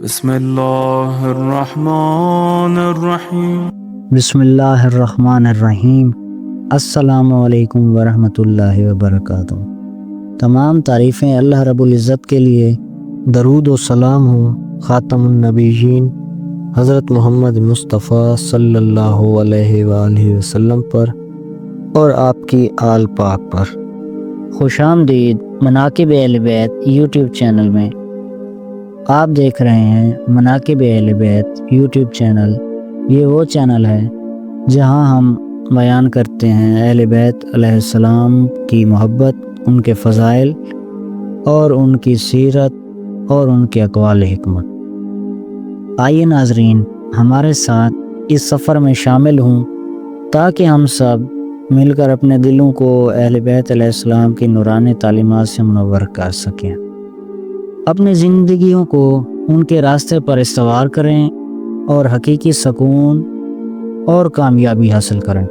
بسم اللہ الرحمن الرحیم۔ بسم اللہ الرحمن الرحیم۔ السلام علیکم ورحمۃ اللہ وبرکاتہ۔ تمام تعریفیں اللہ رب العزت کے لیے، درود و سلام ہو خاتم النبیین حضرت محمد مصطفیٰ صلی اللہ علیہ وآلہ وسلم پر اور آپ کی آل پاک پر۔ خوش آمدید مناقب اہل بیت یوٹیوب چینل میں۔ آپ دیکھ رہے ہیں مناقب اہل بیت یوٹیوب چینل۔ یہ وہ چینل ہے جہاں ہم بیان کرتے ہیں اہل بیت علیہ السلام کی محبت، ان کے فضائل اور ان کی سیرت اور ان کے اقوال حکمت۔ آئیے ناظرین ہمارے ساتھ اس سفر میں شامل ہوں تاکہ ہم سب مل کر اپنے دلوں کو اہل بیت علیہ السلام کی نورانی تعلیمات سے منور کر سکیں، اپنی زندگیوں کو ان کے راستے پر استوار کریں اور حقیقی سکون اور کامیابی حاصل کریں۔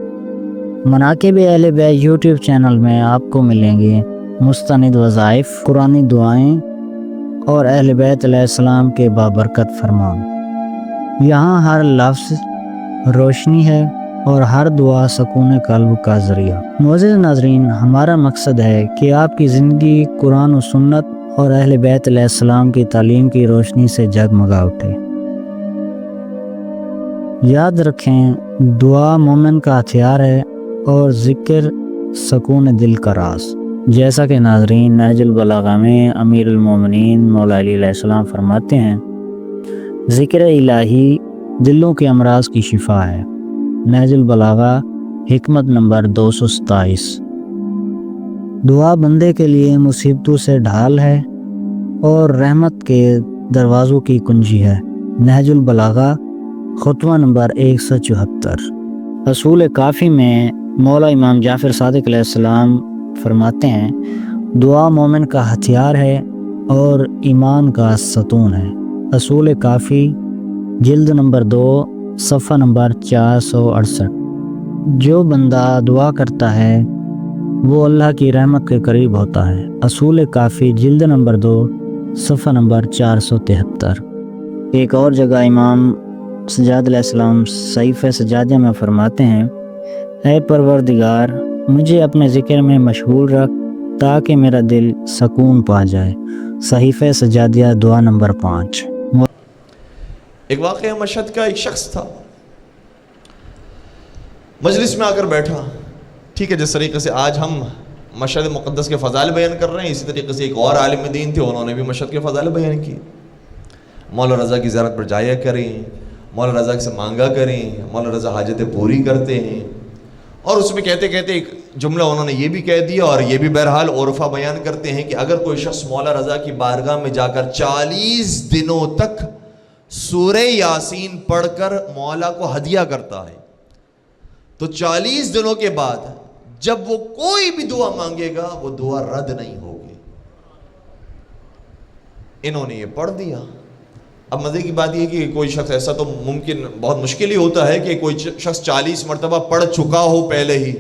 مناقب اہل بیت یوٹیوب چینل میں آپ کو ملیں گے مستند وظائف، قرآنی دعائیں اور اہل بیت علیہ السلام کے بابرکت فرمان۔ یہاں ہر لفظ روشنی ہے اور ہر دعا سکون قلب کا ذریعہ۔ معزز ناظرین، ہمارا مقصد ہے کہ آپ کی زندگی قرآن و سنت اور اہل بیت علیہ السلام کی تعلیم کی روشنی سے جگمگا اٹھے۔ یاد رکھیں، دعا مومن کا ہتھیار ہے اور ذکر سکون دل کا راز۔ جیسا کہ ناظرین نہج البلاغہ میں امیر المومنین مولا علی علیہ السلام فرماتے ہیں، ذکر الہی دلوں کے امراض کی شفا ہے۔ نہج البلاغہ حکمت نمبر 227۔ دعا بندے کے لیے مصیبتوں سے ڈھال ہے اور رحمت کے دروازوں کی کنجی ہے۔ نہج البلاغہ خطوہ نمبر 174۔ اصول کافی میں مولا امام جعفر صادق علیہ السلام فرماتے ہیں، دعا مومن کا ہتھیار ہے اور ایمان کا ستون ہے۔ اصول کافی جلد نمبر 2 صفحہ نمبر 468۔ جو بندہ دعا کرتا ہے وہ اللہ کی رحمت کے قریب ہوتا ہے۔ اصول کافی جلد نمبر 2 صفحہ نمبر 473۔ ایک اور جگہ امام سجاد علیہ السلام صحیفہ سجادیہ میں فرماتے ہیں، اے پروردگار مجھے اپنے ذکر میں مشغول رکھ تاکہ میرا دل سکون پا جائے۔ صحیفہ سجادیہ دعا نمبر 5۔ ایک واقعہ مشہد کا ایک شخص تھا، مجلس میں آ کر بیٹھا۔ ٹھیک ہے، جس طریقے سے آج ہم مشہد مقدس کے فضائل بیان کر رہے ہیں، اسی طریقے سے ایک اور عالم دین تھے، انہوں نے بھی مشہد کے فضائل بیان کیے۔ مولا رضا کی زیارت پر جایا کریں، مولا رضا سے مانگا کریں، مولا رضا حاجتیں پوری کرتے ہیں۔ اور اس میں کہتے کہتے ایک جملہ انہوں نے یہ بھی کہہ دیا، اور یہ بھی بہرحال عرفہ بیان کرتے ہیں کہ اگر کوئی شخص مولا رضا کی بارگاہ میں جا کر 40 دنوں تک سورہ یاسین پڑھ کر مولا کو ہدیہ کرتا ہے تو 40 دنوں کے بعد جب وہ کوئی بھی دعا مانگے گا وہ دعا رد نہیں ہوگی۔ انہوں نے یہ پڑھ دیا۔ اب مزے کی بات یہ کہ کوئی شخص ایسا تو ممکن بہت مشکل ہی ہوتا ہے کہ کوئی شخص 40 مرتبہ پڑھ چکا ہو پہلے ہی،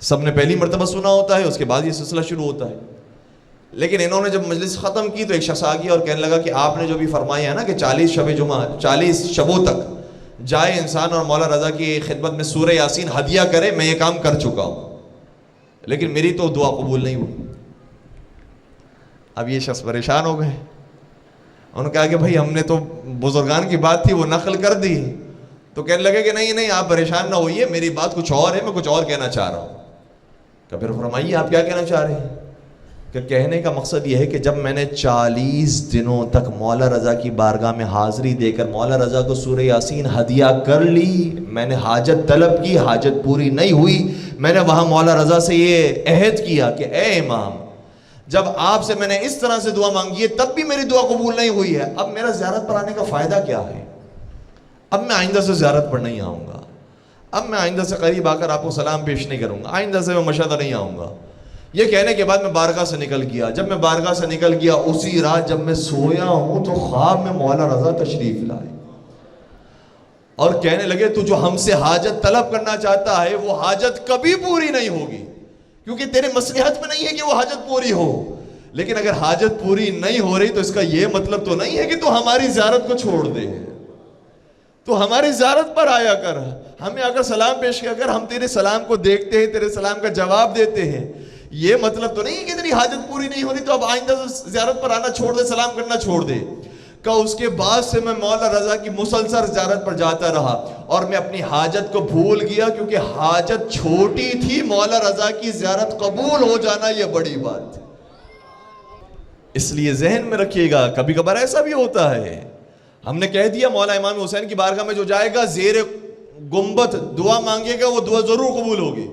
سب نے پہلی مرتبہ سنا ہوتا ہے، اس کے بعد یہ سلسلہ شروع ہوتا ہے۔ لیکن انہوں نے جب مجلس ختم کی تو ایک شخص آ گیا اور کہنے لگا کہ آپ نے جو بھی فرمایا ہے نا کہ 40 شب جمعہ 40 شبوں تک جائے انسان اور مولا رضا کی خدمت میں سورہ یاسین ہدیہ کرے، میں یہ کام کر چکا ہوں لیکن میری تو دعا قبول نہیں ہوئی۔ اب یہ شخص پریشان ہو گئے۔ انہوں نے کہا کہ بھائی ہم نے تو بزرگان کی بات تھی وہ نقل کر دی، تو کہنے لگے کہ نہیں آپ پریشان نہ ہوئیے، میری بات کچھ اور ہے، میں کچھ اور کہنا چاہ رہا ہوں۔ کہ پھر فرمائیے آپ کیا کہنا چاہ رہے ہیں؟ کہ کہنے کا مقصد یہ ہے کہ جب میں نے 40 دنوں تک مولا رضا کی بارگاہ میں حاضری دے کر مولا رضا کو سورہ یاسین ہدیہ کر لی، میں نے حاجت طلب کی، حاجت پوری نہیں ہوئی، میں نے وہاں مولا رضا سے یہ عہد کیا کہ اے امام جب آپ سے میں نے اس طرح سے دعا مانگی ہے تب بھی میری دعا قبول نہیں ہوئی ہے، اب میرا زیارت پر آنے کا فائدہ کیا ہے؟ اب میں آئندہ سے زیارت پر نہیں آؤں گا، اب میں آئندہ سے قریب آ کر آپ کو سلام پیش نہیں کروں گا، آئندہ سے میں مشہد نہیں آؤں گا۔ یہ کہنے کے بعد میں بارگاہ سے نکل گیا۔ جب میں بارگاہ سے نکل گیا اسی رات جب میں سویا ہوں تو خواب میں مولا رضا تشریف لائے اور کہنے لگے تو جو ہم سے حاجت طلب کرنا چاہتا ہے وہ حاجت کبھی پوری نہیں ہوگی، کیونکہ تیرے مصلحت میں نہیں ہے کہ وہ حاجت پوری ہو، لیکن اگر حاجت پوری نہیں ہو رہی تو اس کا یہ مطلب تو نہیں ہے کہ تو ہماری زیارت کو چھوڑ دے, تو ہماری زیارت پر آیا کر, ہمیں اگر سلام پیش کیا کر, ہم تیرے سلام کو دیکھتے ہیں, تیرے سلام کا جواب دیتے ہیں. یہ مطلب تو نہیں ہے کہ تیری حاجت پوری نہیں ہو رہی تو اب آئندہ زیارت پر آنا چھوڑ دے, سلام کرنا چھوڑ دے. کہ اس کے بعد سے میں مولا رضا کی مسلسل زیارت پر جاتا رہا اور میں اپنی حاجت کو بھول گیا, کیونکہ حاجت چھوٹی تھی, مولا رضا کی زیارت قبول ہو جانا یہ بڑی بات. اس لیے ذہن میں رکھیے گا, کبھی کبھار ایسا بھی ہوتا ہے, ہم نے کہہ دیا مولا امام حسین کی بارگاہ میں جو جائے گا زیر گنبد دعا مانگے گا وہ دعا ضرور قبول ہوگی.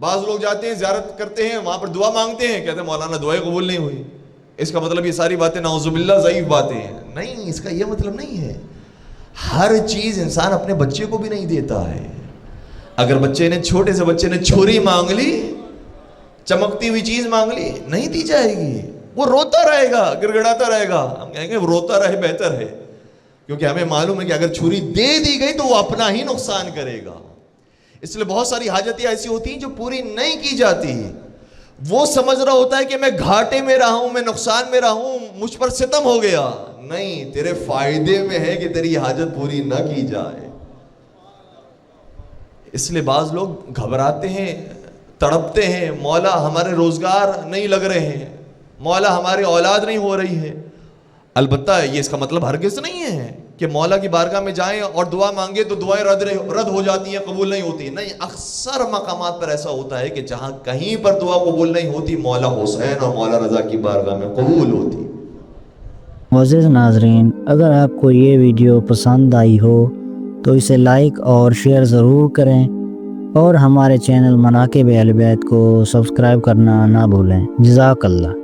بعض لوگ جاتے ہیں زیارت کرتے ہیں, وہاں پر دعا مانگتے ہیں, کہتے ہیں مولانا دعائیں قبول نہیں ہوئی. اس کا مطلب یہ ساری باتیں نعوذ باللہ ضعیف باتیں ہیں. نہیں, اس کا یہ مطلب نہیں ہے. ہر چیز انسان اپنے بچے کو بھی نہیں دیتا ہے. اگر بچے نے, چھوٹے سے بچے نے چھری مانگ لی, چمکتی ہوئی چیز مانگ لی, نہیں دی جائے گی, وہ روتا رہے گا, گڑ گڑاتا رہے گا. ہم کہیں گے وہ روتا رہے بہتر ہے, کیونکہ ہمیں معلوم ہے کہ اگر چھری دے دی گئی تو وہ اپنا ہی نقصان کرے گا. اس لیے بہت ساری حاجتیں ایسی ہوتی ہیں جو پوری نہیں کی جاتی. وہ سمجھ رہا ہوتا ہے کہ میں گھاٹے میں رہا ہوں, میں نقصان میں رہا ہوں, مجھ پر ستم ہو گیا. نہیں, تیرے فائدے میں ہے کہ تیری حاجت پوری نہ کی جائے. اس لیے بعض لوگ گھبراتے ہیں, تڑپتے ہیں, مولا ہمارے روزگار نہیں لگ رہے ہیں, مولا ہماری اولاد نہیں ہو رہی ہے. البتہ یہ اس کا مطلب ہرگز نہیں ہے کہ مولا کی بارگاہ میں جائیں اور دعا مانگے تو دعائیں رد ہو جاتی ہیں, قبول نہیں ہوتی. نہیں, اکثر مقامات پر ایسا ہوتا ہے کہ جہاں کہیں پر دعا قبول نہیں ہوتی, مولا حسین اور مولا رضا کی بارگاہ میں قبول ہوتی. معزز ناظرین, اگر آپ کو یہ ویڈیو پسند آئی ہو تو اسے لائک اور شیئر ضرور کریں, اور ہمارے چینل مناقب اہل بیت کو سبسکرائب کرنا نہ بھولیں. جزاک اللہ.